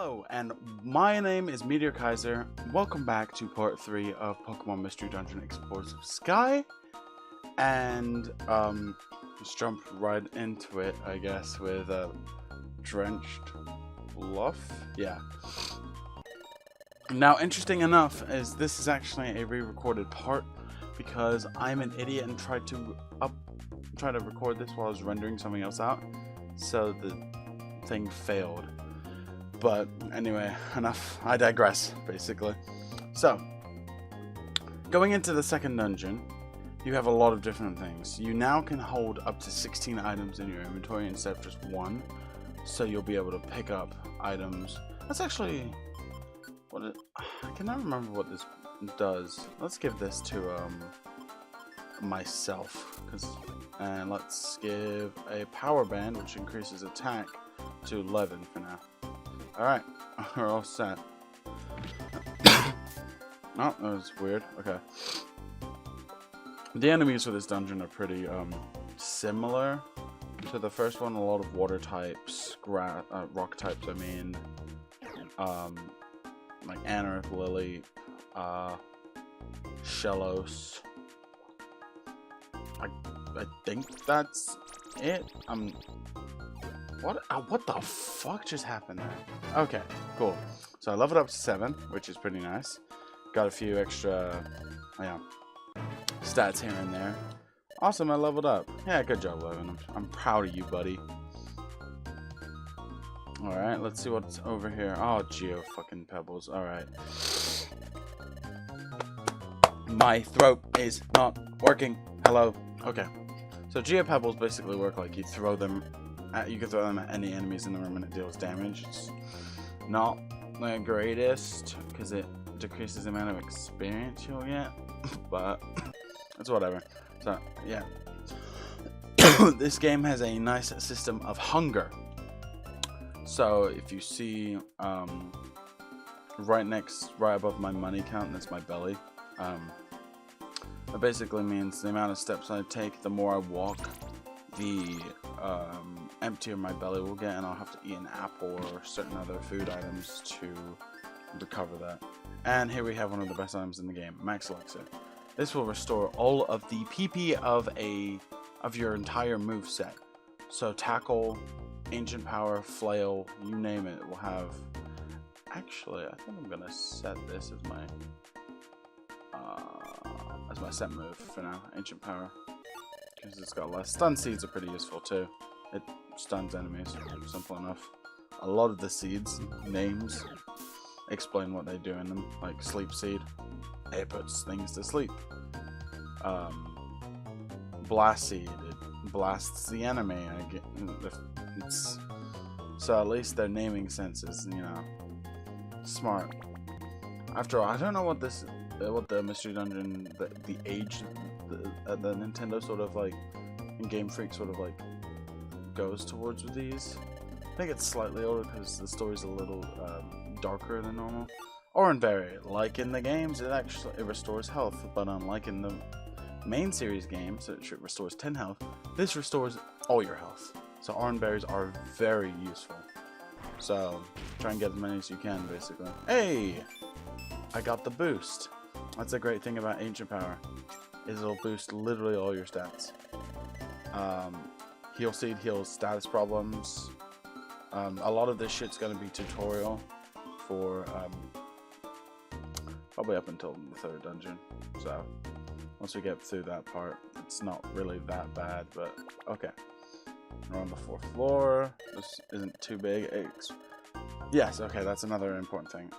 Hello, and my name is Meteor Kaiser. Welcome back to part 3 of Pokemon Mystery Dungeon Explorers of Sky. And, let's jump right into it, I guess, with, Drenched Bluff? Yeah. Now, interesting enough, is this is actually a re-recorded part, because I'm an idiot and tried to record this while I was rendering something else out, so the thing failed. But anyway, enough. I digress, basically. So, going into the second dungeon, you have a lot of different things. You now can hold up to 16 items in your inventory instead of just one. So you'll be able to pick up items. That's actually... I cannot remember what this does. Let's give this to myself. And let's give a power band, which increases attack, to 11 for now. Alright, we're all set. Oh, that was weird. Okay. The enemies for this dungeon are pretty similar to the first one. A lot of water types, rock types, I mean. Like Anorith, Lily, Shellos. I think that's it. What the fuck just happened there? Okay, cool. So I leveled up to 7, which is pretty nice. Got a few extra, stats here and there. Awesome, I leveled up. Yeah, good job, Levin. I'm proud of you, buddy. Alright, let's see what's over here. Oh, Geo fucking Pebbles. Alright. My throat is not working. Hello. Okay. So Geo Pebbles basically work like you can throw them at any enemies in the room and it deals damage. It's not the greatest because it decreases the amount of experience you'll get, but it's whatever. So yeah, this game has a nice system of hunger. So if you see right above my money count, that's my belly. That basically means the amount of steps I take, the more I walk, the emptier my belly will get, and I'll have to eat an apple or certain other food items to recover that. And here we have one of the best items in the game, Max Elixir. This will restore all of the PP of your entire move set. So Tackle, Ancient Power, Flail, you name it, will have. Actually, I think I'm gonna set this as my set move for now, Ancient Power. Because it's got less. Stun seeds are pretty useful too. It stuns enemies, simple enough. A lot of the seeds, names, explain what they do in them. Like Sleep Seed, it puts things to sleep. Blast Seed, it blasts the enemy. So at least their naming sense is, smart. After all, I don't know what the Mystery Dungeon, the age, the Nintendo sort of like, and Game Freak sort of like goes towards with these. I think it's slightly older because the story's a little darker than normal. Oranberry, like in the games, it restores health, but unlike in the main series games, which it restores 10 health, this restores all your health. So Oranberries are very useful. So try and get as many as you can, basically. Hey, I got the boost. That's a great thing about Ancient Power, is it'll boost literally all your stats. Heal Seed heals status problems. A lot of this shit's gonna be tutorial for probably up until the 3rd dungeon. So once we get through that part, it's not really that bad, but okay. We're on the 4th floor. This isn't too big. Yes, okay, that's another important thing.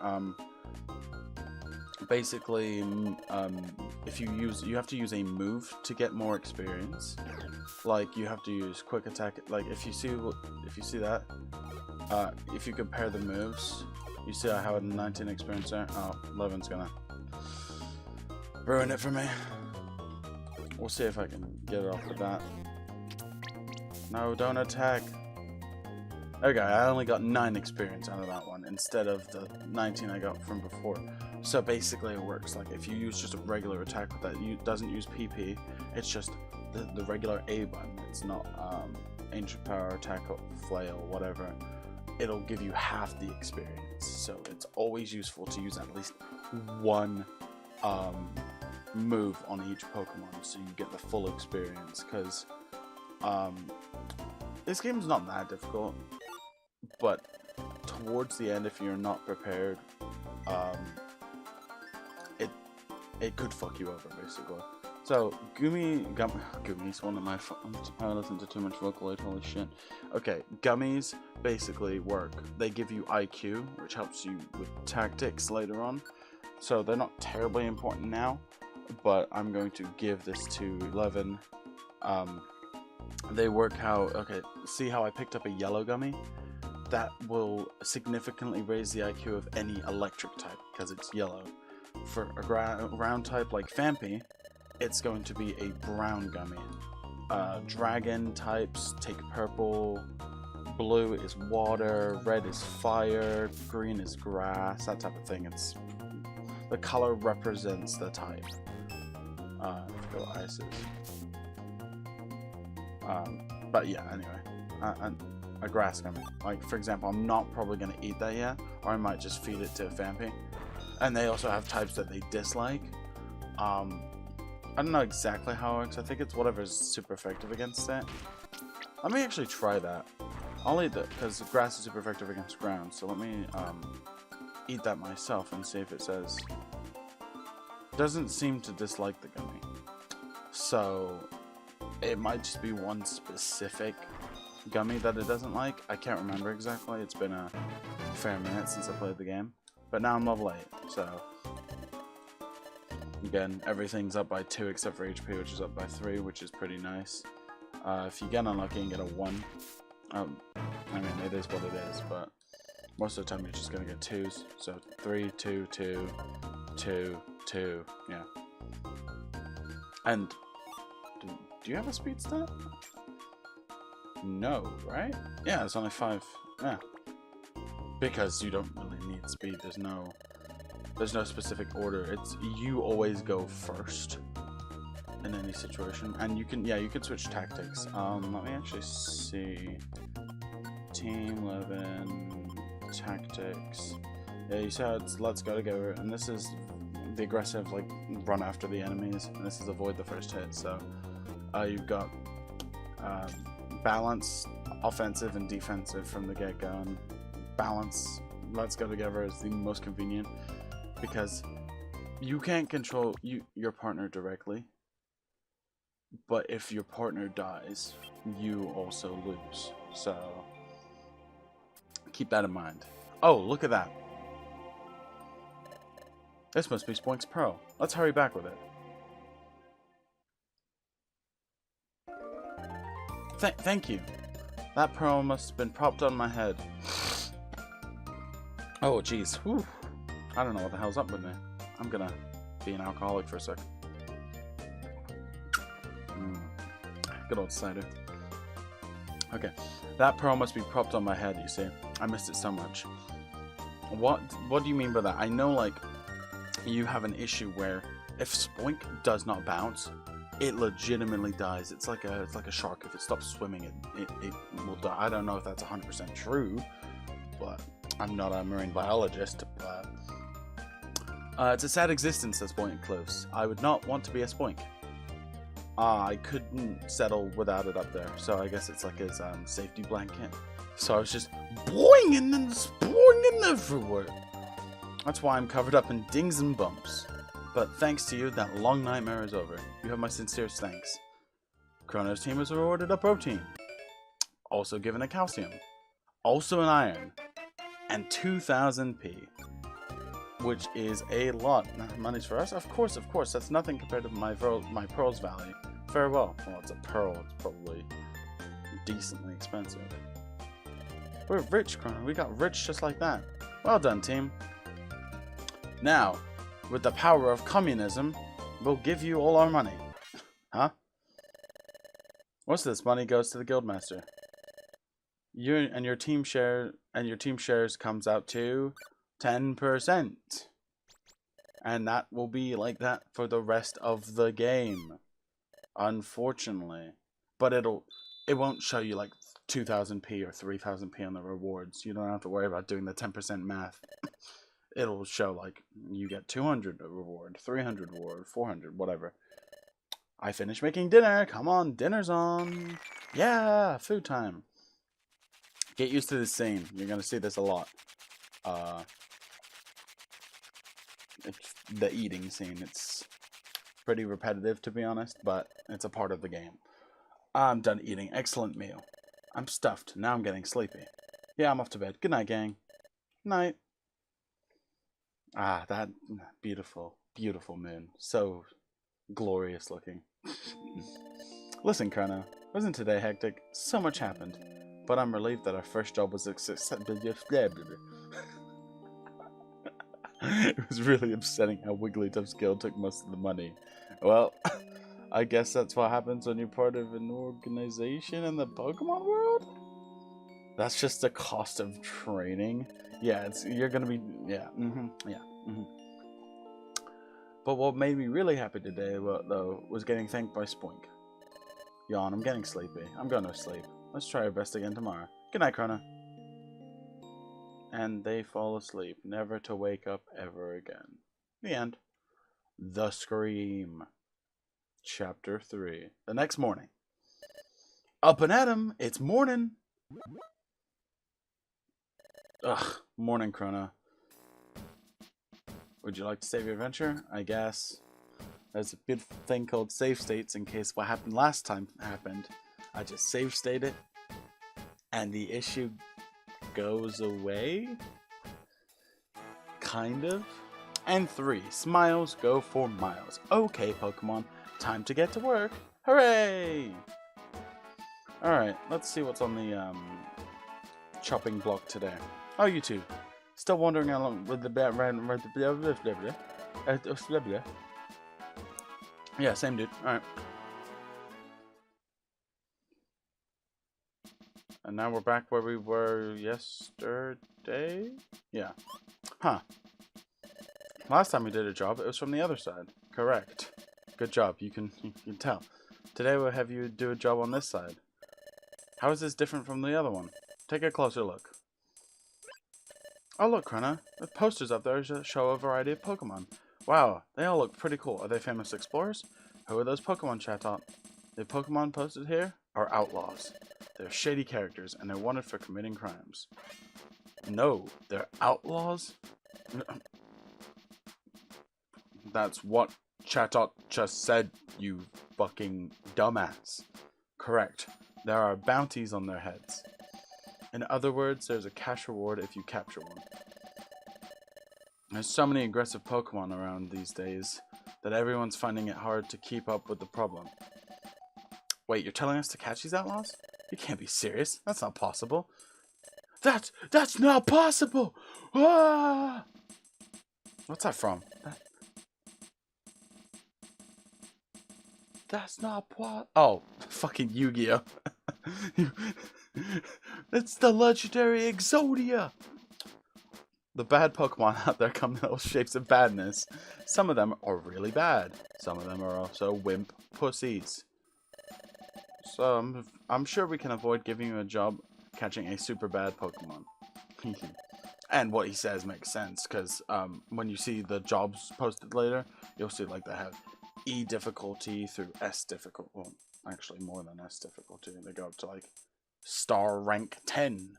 Basically, you have to use a move to get more experience. Like you have to use quick attack. Like if you see that, if you compare the moves, you see I have a 19 experience there. Oh, Levin's gonna ruin it for me. We'll see if I can get it off with that. No, don't attack. Okay, I only got 9 experience out of that one instead of the 19 I got from before. So basically it works like if you use just a regular attack that doesn't use PP, it's just the regular A button. It's not Ancient Power, Tackle, Flail, whatever. it'll give you half the experience. So it's always useful to use at least one move on each Pokemon so you get the full experience, because this game's not that difficult, but towards the end, if you're not prepared, it could fuck you over, basically. So, Gummies, one of my phones. I listen to too much Vocaloid, holy shit. Okay, Gummies basically work. They give you IQ, which helps you with tactics later on. So they're not terribly important now, but I'm going to give this to 11. They work how, okay, see how I picked up a yellow gummy? That will significantly raise the IQ of any electric type, because it's yellow. For a ground type like Phanpy, it's going to be a brown gummy. Dragon types take purple, blue is water, red is fire, green is grass, that type of thing. It's the color represents the type. Go ices. But yeah, anyway, a grass gummy. Like, for example, I'm not probably going to eat that yet, or I might just feed it to Phanpy. And they also have types that they dislike. I don't know exactly how it works. I think it's whatever's super effective against it. Let me actually try that. I'll eat that, because grass is super effective against ground. So let me eat that myself and see if it says... Doesn't seem to dislike the gummy. So it might just be one specific gummy that it doesn't like. I can't remember exactly. It's been a fair minute since I played the game. But now I'm level 8, so... Again, everything's up by 2 except for HP, which is up by 3, which is pretty nice. If you get unlucky and get a 1, I mean, it is what it is, but most of the time you're just going to get 2s. So 3, 2, 2, 2, 2, yeah. And, do you have a speed stat? No, right? Yeah, it's only 5, yeah. Because you don't really need speed, there's no specific order. It's you always go first in any situation, and you can switch tactics. Let me actually see. Team 11 tactics. Yeah, you said it's let's go together, and this is the aggressive, like, run after the enemies, and this is avoid the first hit. So you've got balance, offensive and defensive from the get-go. And balance, let's go together is the most convenient, because you can't control your partner directly, but if your partner dies, you also lose. So keep that in mind. Oh, look at that. This must be Spoink's Pearl. Let's hurry back with it. Thank you. That pearl must have been propped on my head. Oh, jeez. Whew. I don't know what the hell's up with me. I'm gonna be an alcoholic for a sec. Good old cider. Okay. That pearl must be propped on my head, you see. I missed it so much. What do you mean by that? I know, like, you have an issue where if Spoink does not bounce, it legitimately dies. It's like a shark. If it stops swimming, it will die. I don't know if that's 100% true, but I'm not a marine biologist. But it's a sad existence, says Spoink Close. I would not want to be a Spoink. I couldn't settle without it up there, so I guess it's like his safety blanket. So I was just boinging and spoinging everywhere. That's why I'm covered up in dings and bumps. But thanks to you, that long nightmare is over. You have my sincerest thanks. Chrono's team was awarded a protein, also given a calcium, also an iron, and 2,000p, which is a lot. Money's for us? Of course, that's nothing compared to my pearl's value. Farewell. Well, it's a pearl. It's probably decently expensive. We're rich, Chrono. We got rich just like that. Well done, team. Now, with the power of communism, we'll give you all our money. Huh? Most of this money goes to the guildmaster. Your team shares comes out to 10%. And that will be like that for the rest of the game. Unfortunately. But it won't show you like 2000p or 3000p on the rewards. You don't have to worry about doing the 10% math. It'll show like you get 200 reward, 300 reward, 400, whatever. I finished making dinner. Come on, dinner's on. Yeah, food time. Get used to this scene. You're gonna see this a lot. It's the eating scene. It's pretty repetitive, to be honest, but it's a part of the game. I'm done eating. Excellent meal. I'm stuffed. Now I'm getting sleepy. Yeah, I'm off to bed. Good night, gang. Night. Ah, that beautiful, beautiful moon. So glorious looking. Listen, Chrono. Wasn't today hectic? So much happened. But I'm relieved that our first job was a success. It was really upsetting how Wigglytuff's guild took most of the money. Well, I guess that's what happens when you're part of an organization in the Pokemon world? That's just the cost of training. Yeah, you're gonna be, yeah, But what made me really happy today, though, was getting thanked by Spoink. Yawn, I'm getting sleepy. I'm going to sleep. Let's try our best again tomorrow. Good night, Chrono. And they fall asleep, never to wake up ever again. The end. The Scream. Chapter 3. The next morning. Up and at 'em! It's morning! Ugh, morning, Chrono. Would you like to save your adventure? I guess. There's a beautiful thing called save states in case what happened last time happened. I just save state it, and the issue goes away? Kind of. And 3. Smiles go for miles. Okay, Pokemon. Time to get to work. Hooray! Alright, let's see what's on the chopping block today. Oh, you two. Still wandering along with the blah blah blah. Yeah, same dude. Alright. And now we're back where we were yesterday? Yeah. Huh. Last time we did a job, it was from the other side. Correct. Good job. You can tell. Today we'll have you do a job on this side. How is this different from the other one? Take a closer look. Oh look, Chrono. The posters up there show a variety of Pokemon. Wow, they all look pretty cool. Are they famous explorers? Who are those Pokemon chat on? The Pokemon posted here are outlaws. They're shady characters, and they're wanted for committing crimes. No, they're outlaws? That's what Chatot just said, you fucking dumbass. Correct. There are bounties on their heads. In other words, there's a cash reward if you capture one. There's so many aggressive Pokemon around these days that everyone's finding it hard to keep up with the problem. Wait, you're telling us to catch these outlaws? You can't be serious. That's not possible. That's not possible! Ah! What's that from? That's not what. Oh, fucking Yu-Gi-Oh! It's the legendary Exodia! The bad Pokemon out there come in all shapes of badness. Some of them are really bad. Some of them are also wimp pussies. So I'm sure we can avoid giving you a job catching a super bad Pokemon. And what he says makes sense, because when you see the jobs posted later, you'll see like they have E difficulty through S difficulty. Well, actually more than S difficulty. They go up to like star rank 10.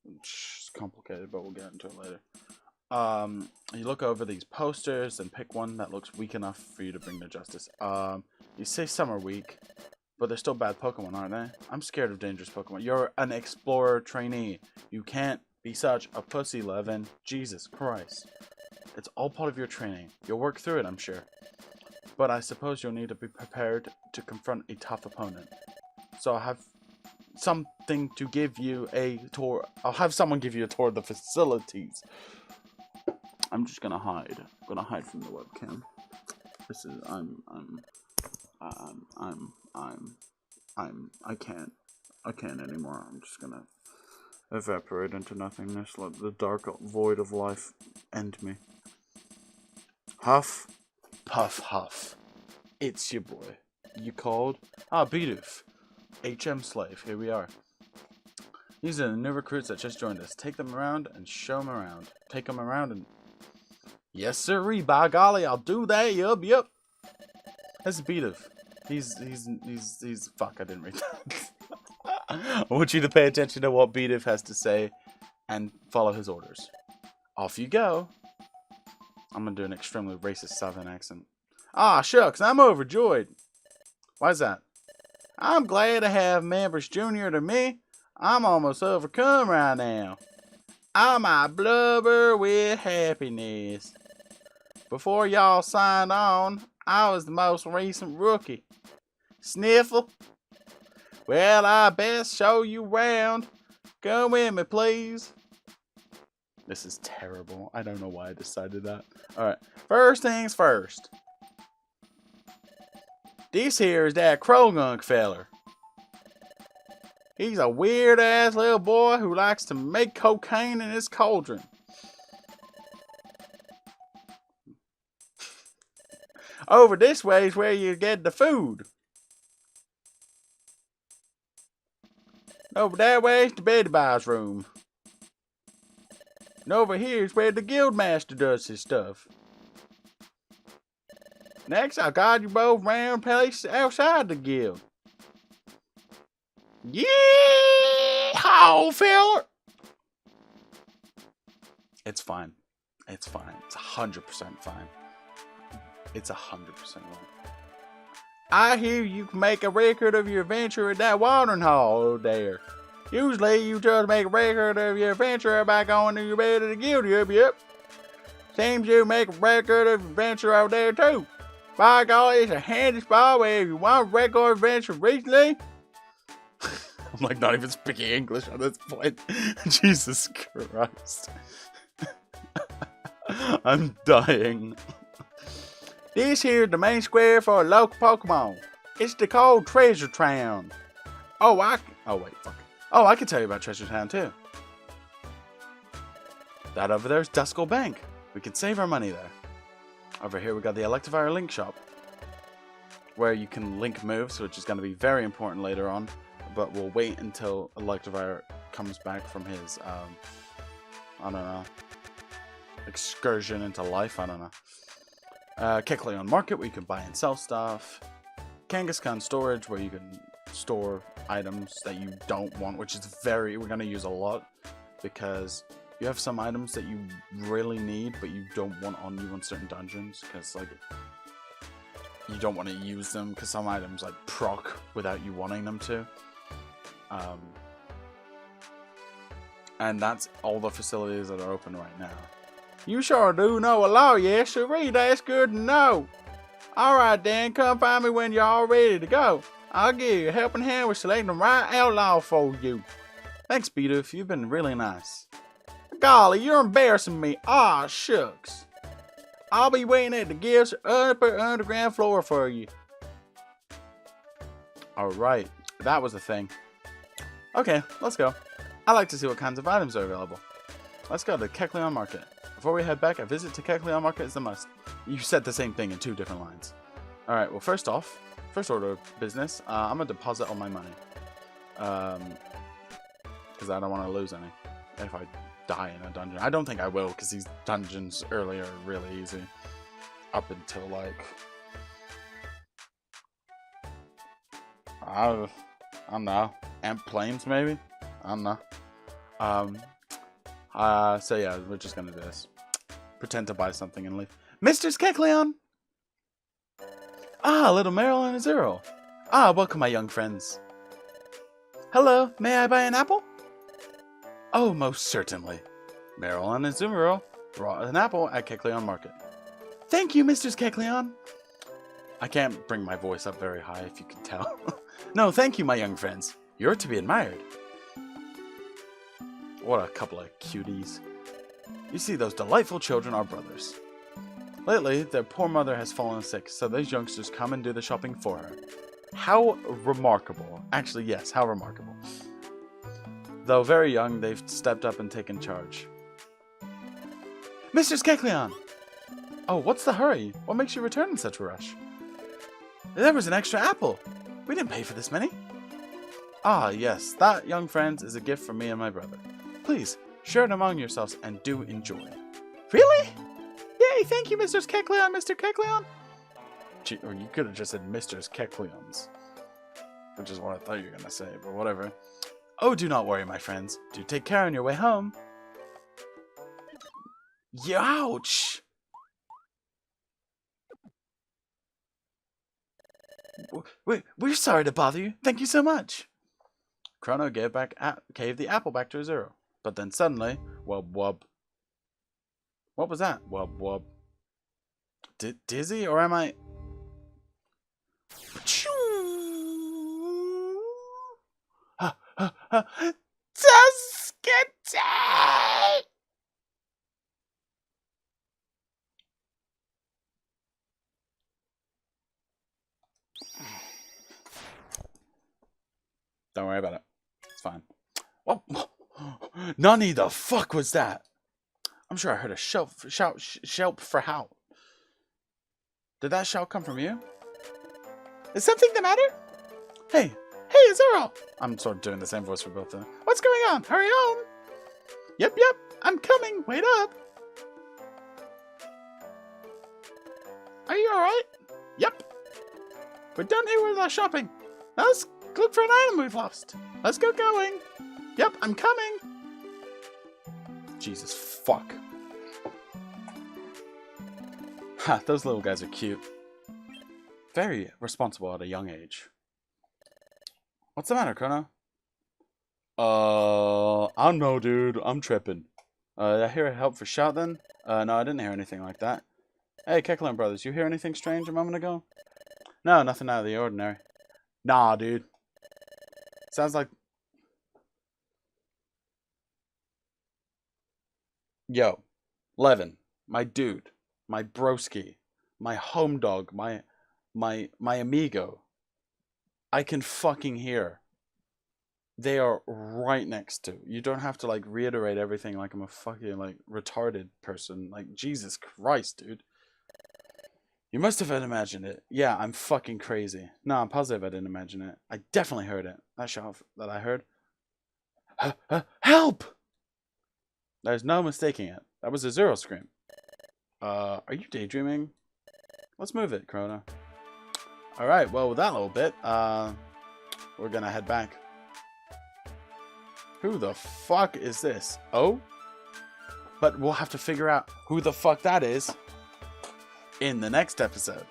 Which is complicated, but we'll get into it later. You look over these posters and pick one that looks weak enough for you to bring to justice. You say some are weak, but they're still bad Pokemon, aren't they? I'm scared of dangerous Pokemon. You're an explorer trainee. You can't be such a pussy, Levin. Jesus Christ. It's all part of your training. You'll work through it, I'm sure. But I suppose you'll need to be prepared to confront a tough opponent. So I'll have something to give you a tour. I'll have someone give you a tour of the facilities. I'm just gonna hide. I'm gonna hide from the webcam. This is I can't anymore. I'm just gonna evaporate into nothingness. Let the dark void of life end me. Huff, puff, huff. It's your boy. You called? Ah, Bidoof. HM Slave, here we are. These are the new recruits that just joined us. Take them around and show them around. Take them around and... Yes, sirree. By golly, I'll do that. Yup, yup. That's Beatov. He's... Fuck, I didn't read that. I want you to pay attention to what Beatov has to say and follow his orders. Off you go. I'm gonna do an extremely racist Southern accent. Ah, shucks, I'm overjoyed. Why's that? I'm glad to have members junior to me. I'm almost overcome right now. I might blubber with happiness. Before y'all signed on, I was the most recent rookie. Sniffle? Well, I best show you round. Come with me, please. This is terrible. I don't know why I decided that. Alright, first things first. This here is that Krogunk feller. He's a weird-ass little boy who likes to make cocaine in his cauldron. Over this way is where you get the food. Over that way is the Betty Buy's room. And over here is where the Guildmaster does his stuff. Next, I'll guide you both round place outside the guild. Yee-haw, fella! It's fine. It's fine. It's 100% fine. It's 100% right. I hear you can make a record of your adventure at that watering hole there. Usually, you just make a record of your adventure by going to your bed at the guild. Yep. Seems you make a record of your adventure out there too. By golly, it's a handy spot where if you want a record adventure recently. I'm like not even speaking English at this point. Jesus Christ. I'm dying. This here's the main square for a local Pokemon. It's the called Treasure Town. Oh, wait, fuck. Oh, I can tell you about Treasure Town too. That over there is Duskull Bank. We can save our money there. Over here we got the Electivire Link Shop, where you can link moves, which is going to be very important later on. But we'll wait until Electivire comes back from his, I don't know, excursion into life. I don't know. Kecleon Market, where you can buy and sell stuff. Kangaskhan Storage, where you can store items that you don't want, which is we're going to use a lot, because you have some items that you really need, but you don't want on you in certain dungeons, because, like, you don't want to use them, because some items, like, proc without you wanting them to. And that's all the facilities that are open right now. You sure do know a lot, yes, sirree. That's good to know. Alright then, come find me when you're all ready to go. I'll give you a helping hand with selecting the right outlaw for you. Thanks, Beatov. You've been really nice. Golly, you're embarrassing me. Ah, shucks. I'll be waiting at the guild's upper underground floor for you. Alright, that was the thing. Okay, let's go. I like to see what kinds of items are available. Let's go to the Kecleon Market. Before we head back, a visit to Kecleon Market is a must. You said the same thing in 2 different lines. Alright, well first off, first order of business, I'm going to deposit all my money. Because I don't want to lose any if I die in a dungeon. I don't think I will, because these dungeons earlier are really easy. Up until, like... I don't know. Amp Plains, maybe? I don't know. So yeah, we're just gonna do this. Pretend to buy something and leave. Mr. Kecleon! Ah, little Meryl and Azuro. Ah, welcome, my young friends. Hello, may I buy an apple? Oh, most certainly. Meryl and Azuro brought an apple at Kecleon Market. Thank you, Mr. Kecleon. I can't bring my voice up very high, if you can tell. No, thank you, my young friends. You're to be admired. What a couple of cuties. You see, those delightful children are brothers. Lately, their poor mother has fallen sick, so those youngsters come and do the shopping for her. How remarkable. Actually, yes, how remarkable. Though very young, they've stepped up and taken charge. Mr. Kecleon! Oh, what's the hurry? What makes you return in such a rush? There was an extra apple. We didn't pay for this many. Ah, yes, that, young friends, is a gift from me and my brother. Please, share it among yourselves and do enjoy. Really? Yay, thank you, Mr. Kecleon, Mr. Kecleon. Or you could have just said Mr. Kecleons, which is what I thought you were going to say, but whatever. Oh, do not worry, my friends. Do take care on your way home. Youch! We're sorry to bother you. Thank you so much. Chrono gave the apple back to Zero, but then suddenly, wub wub. What was that? Wub wub. Dizzy, or am I? Tuscany! Don't worry about it. It's fine. What? Nani the fuck was that? I'm sure I heard a shelp for how. Did that shout come from you? Is something the matter? Hey, Zero! I'm sort of doing the same voice for both of them. What's going on? Hurry home! Yep, I'm coming. Wait up. Are you alright? Yep. We're done here with our shopping. Now let's look for an item we've lost. Let's go going. Yep, I'm coming. Jesus fuck. Ha, those little guys are cute. Very responsible at a young age. What's the matter, Chrono? I don't know, dude. I'm tripping. Did I hear a help for shout then? No, I didn't hear anything like that. Hey, Kecleon brothers, you hear anything strange a moment ago? No, nothing out of the ordinary. Nah, dude. Sounds like... Yo, Levin, my dude, my broski, my home dog, my amigo. I can fucking hear. They are right next to. You don't have to like reiterate everything like I'm a fucking like retarded person. Like Jesus Christ, dude. You must have imagined it. Yeah, I'm fucking crazy. No, I'm positive I didn't imagine it. I definitely heard it. That shot that I heard. Help! There's no mistaking it. That was a Zero scream. Are you daydreaming? Let's move it, Chrono. Alright, well, with that little bit, we're gonna head back. Who the fuck is this? Oh? But we'll have to figure out who the fuck that is in the next episode.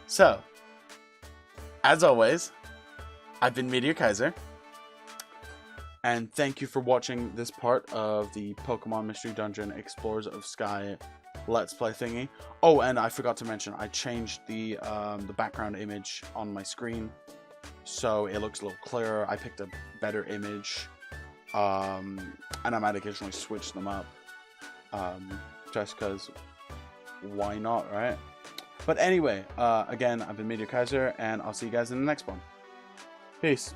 So, as always, I've been Meteor Kaiser. And thank you for watching this part of the Pokemon Mystery Dungeon Explorers of Sky Let's Play thingy. Oh, and I forgot to mention, I changed the background image on my screen, so it looks a little clearer. I picked a better image, and I might occasionally switch them up, just because, why not, right? But anyway, again, I've been Meteor Kaiser, and I'll see you guys in the next one. Peace.